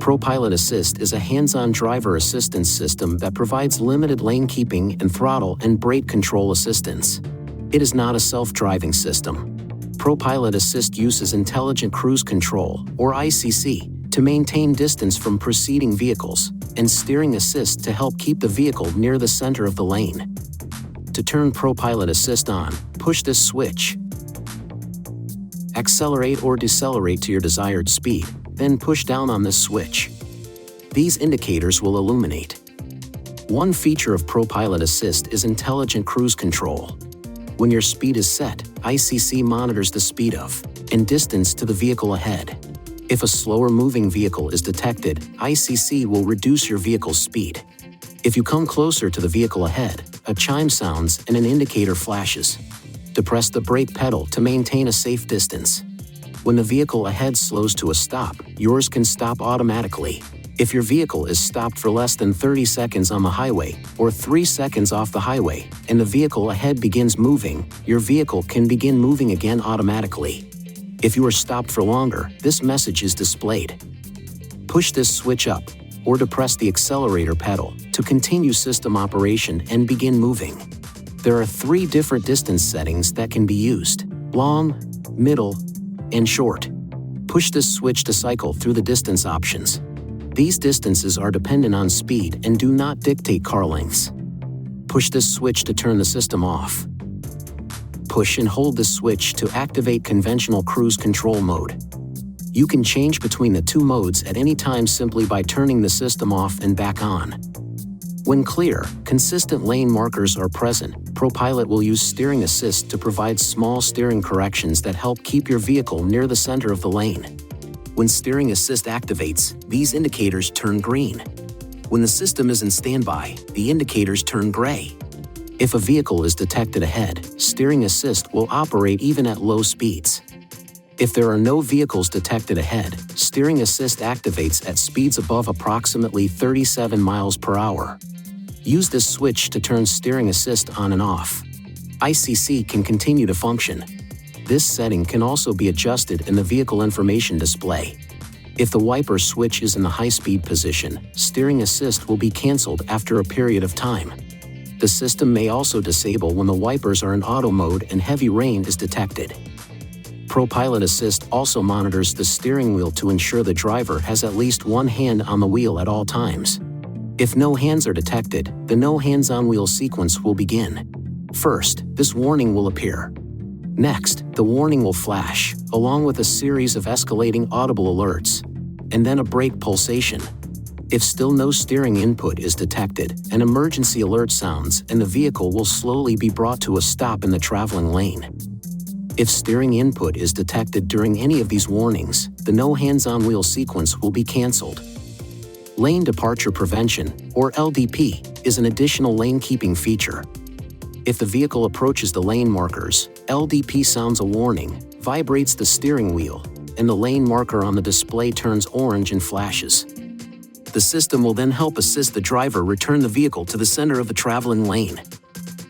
ProPILOT Assist is a hands-on driver assistance system that provides limited lane keeping and throttle and brake control assistance. It is not a self-driving system. ProPILOT Assist uses Intelligent Cruise Control, or ICC, to maintain distance from preceding vehicles, and Steering Assist to help keep the vehicle near the center of the lane. To turn ProPILOT Assist on, push this switch. Accelerate or decelerate to your desired speed, then push down on this switch. These indicators will illuminate. One feature of ProPILOT Assist is Intelligent Cruise Control. When your speed is set, ICC monitors the speed of and distance to the vehicle ahead. If a slower moving vehicle is detected, ICC will reduce your vehicle's speed. If you come closer to the vehicle ahead, a chime sounds and an indicator flashes. Depress the brake pedal to maintain a safe distance. When the vehicle ahead slows to a stop, yours can stop automatically. If your vehicle is stopped for less than 30 seconds on the highway, or 3 seconds off the highway, and the vehicle ahead begins moving, your vehicle can begin moving again automatically. If you are stopped for longer, this message is displayed. Push this switch up, or depress the accelerator pedal, to continue system operation and begin moving. There are 3 different distance settings that can be used: long, middle, and short. Push this switch to cycle through the distance options. These distances are dependent on speed and do not dictate car lengths. Push this switch to turn the system off. Push and hold this switch to activate conventional cruise control mode. You can change between the 2 modes at any time simply by turning the system off and back on. When clear, consistent lane markers are present, ProPILOT will use Steering Assist to provide small steering corrections that help keep your vehicle near the center of the lane. When Steering Assist activates, these indicators turn green. When the system is in standby, the indicators turn gray. If a vehicle is detected ahead, Steering Assist will operate even at low speeds. If there are no vehicles detected ahead, Steering Assist activates at speeds above approximately 37 miles per hour. Use this switch to turn Steering Assist on and off. ICC can continue to function. This setting can also be adjusted in the vehicle information display. If the wiper switch is in the high-speed position, Steering Assist will be cancelled after a period of time. The system may also disable when the wipers are in auto mode and heavy rain is detected. ProPILOT Assist also monitors the steering wheel to ensure the driver has at least one hand on the wheel at all times. If no hands are detected, the no hands on wheel sequence will begin. First, this warning will appear. Next, the warning will flash, along with a series of escalating audible alerts, and then a brake pulsation. If still no steering input is detected, an emergency alert sounds and the vehicle will slowly be brought to a stop in the traveling lane. If steering input is detected during any of these warnings, the no hands-on wheel sequence will be cancelled. Lane Departure Prevention, or LDP, is an additional lane-keeping feature. If the vehicle approaches the lane markers, LDP sounds a warning, vibrates the steering wheel, and the lane marker on the display turns orange and flashes. The system will then help assist the driver return the vehicle to the center of the traveling lane.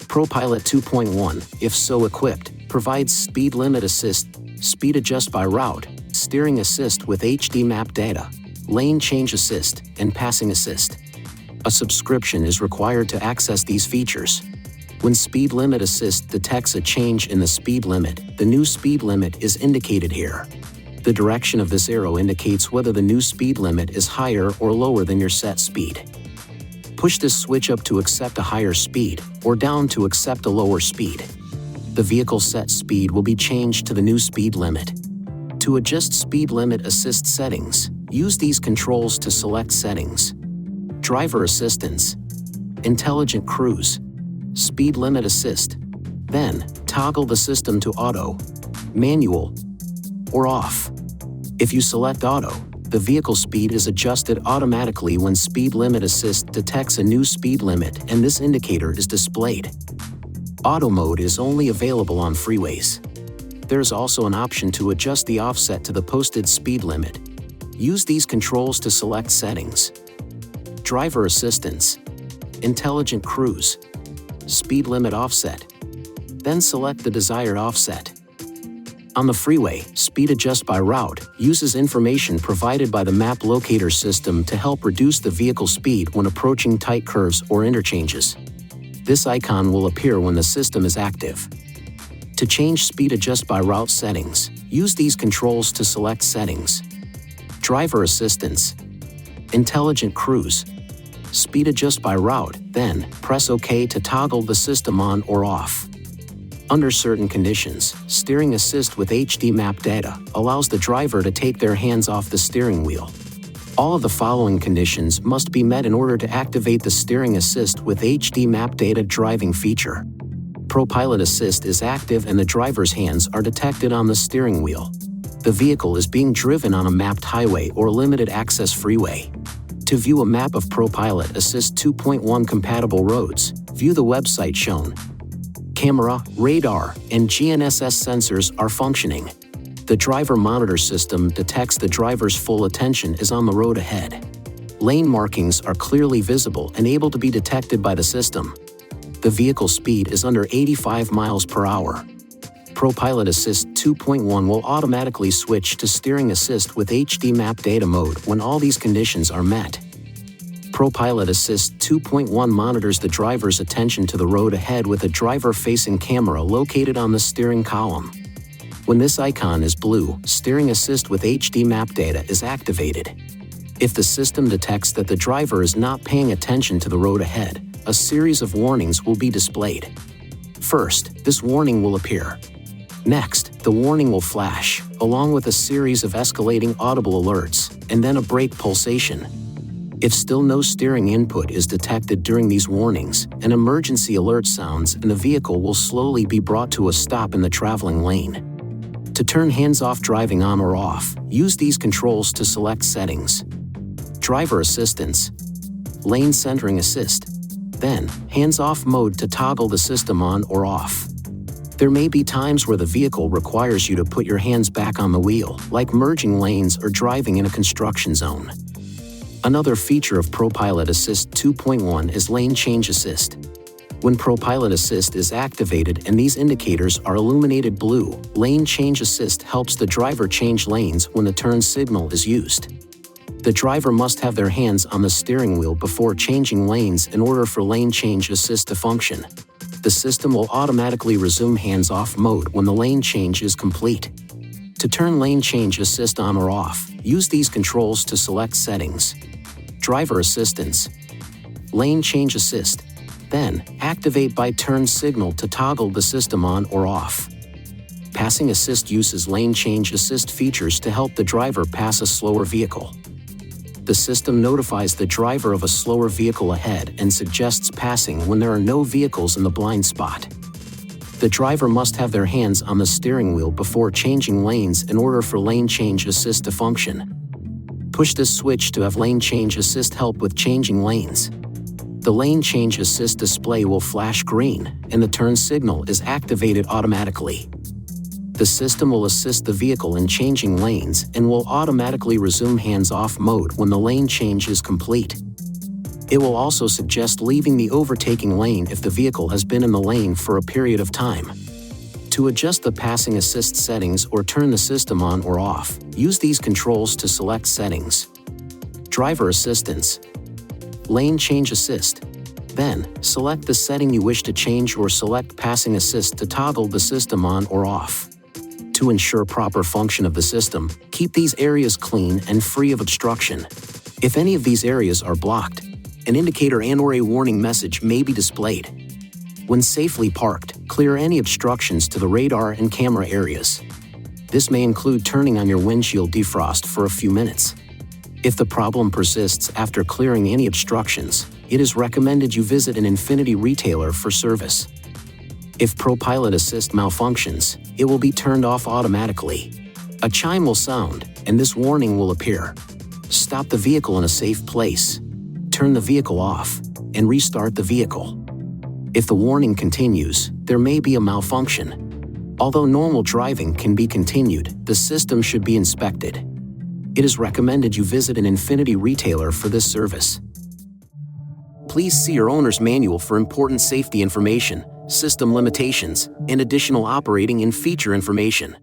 ProPILOT 2.1, if so equipped, provides Speed Limit Assist, Speed Adjust by Route, Steering Assist with HD map data, Lane Change Assist, and Passing Assist. A subscription is required to access these features. When Speed Limit Assist detects a change in the speed limit, the new speed limit is indicated here. The direction of this arrow indicates whether the new speed limit is higher or lower than your set speed. Push this switch up to accept a higher speed, or down to accept a lower speed. The vehicle's set speed will be changed to the new speed limit. To adjust Speed Limit Assist settings, use these controls to select Settings, Driver Assistance, Intelligent Cruise, Speed Limit Assist. Then, toggle the system to Auto, Manual, or Off. If you select Auto, the vehicle speed is adjusted automatically when Speed Limit Assist detects a new speed limit and this indicator is displayed. Auto mode is only available on freeways. There's also an option to adjust the offset to the posted speed limit. Use these controls to select Settings, Driver Assistance, Intelligent Cruise, Speed Limit Offset. Then select the desired offset. On the freeway, Speed Adjust by Route uses information provided by the map locator system to help reduce the vehicle speed when approaching tight curves or interchanges. This icon will appear when the system is active. To change Speed Adjust by Route settings, use these controls to select Settings, Driver Assistance, Intelligent Cruise, Speed Adjust by Route, then press OK to toggle the system on or off. Under certain conditions, Steering Assist with HD map data allows the driver to take their hands off the steering wheel. All of the following conditions must be met in order to activate the Steering Assist with HD map data driving feature. ProPILOT Assist is active and the driver's hands are detected on the steering wheel. The vehicle is being driven on a mapped highway or limited access freeway. To view a map of ProPILOT Assist 2.1 compatible roads, view the website shown. Camera, radar, and GNSS sensors are functioning. The driver monitor system detects the driver's full attention is on the road ahead. Lane markings are clearly visible and able to be detected by the system. The vehicle speed is under 85 miles per hour. ProPILOT Assist 2.1 will automatically switch to Steering Assist with HD map data mode when all these conditions are met. ProPILOT Assist 2.1 monitors the driver's attention to the road ahead with a driver-facing camera located on the steering column. When this icon is blue, Steering Assist with HD map data is activated. If the system detects that the driver is not paying attention to the road ahead, a series of warnings will be displayed. First, this warning will appear. Next, the warning will flash, along with a series of escalating audible alerts, and then a brake pulsation. If still no steering input is detected during these warnings, an emergency alert sounds and the vehicle will slowly be brought to a stop in the traveling lane. To turn hands-off driving on or off, use these controls to select Settings, Driver Assistance, Lane Centering Assist, then hands-off mode to toggle the system on or off. There may be times where the vehicle requires you to put your hands back on the wheel, like merging lanes or driving in a construction zone. Another feature of ProPILOT Assist 2.1 is Lane Change Assist. When ProPILOT Assist is activated and these indicators are illuminated blue, Lane Change Assist helps the driver change lanes when the turn signal is used. The driver must have their hands on the steering wheel before changing lanes in order for Lane Change Assist to function. The system will automatically resume hands-off mode when the lane change is complete. To turn Lane Change Assist on or off, use these controls to select Settings, Driver Assistance, Lane Change Assist, then activate by turn signal to toggle the system on or off. Passing Assist uses Lane Change Assist features to help the driver pass a slower vehicle. The system notifies the driver of a slower vehicle ahead and suggests passing when there are no vehicles in the blind spot. The driver must have their hands on the steering wheel before changing lanes in order for Lane Change Assist to function. Push this switch to have Lane Change Assist help with changing lanes. The Lane Change Assist display will flash green, and the turn signal is activated automatically. The system will assist the vehicle in changing lanes and will automatically resume hands-off mode when the lane change is complete. It will also suggest leaving the overtaking lane if the vehicle has been in the lane for a period of time. To adjust the passing assist settings or turn the system on or off, use these controls to select Settings, Driver Assistance, Lane Change Assist. Then, select the setting you wish to change or select Passing Assist to toggle the system on or off. To ensure proper function of the system, keep these areas clean and free of obstruction. If any of these areas are blocked, an indicator and/or a warning message may be displayed. When safely parked, clear any obstructions to the radar and camera areas. This may include turning on your windshield defrost for a few minutes. If the problem persists after clearing any obstructions, it is recommended you visit an INFINITI retailer for service. If ProPILOT Assist malfunctions, it will be turned off automatically. A chime will sound, and this warning will appear. Stop the vehicle in a safe place. Turn the vehicle off, and restart the vehicle. If the warning continues, there may be a malfunction. Although normal driving can be continued, the system should be inspected. It is recommended you visit an INFINITI retailer for this service. Please see your owner's manual for important safety information, system limitations, and additional operating and feature information.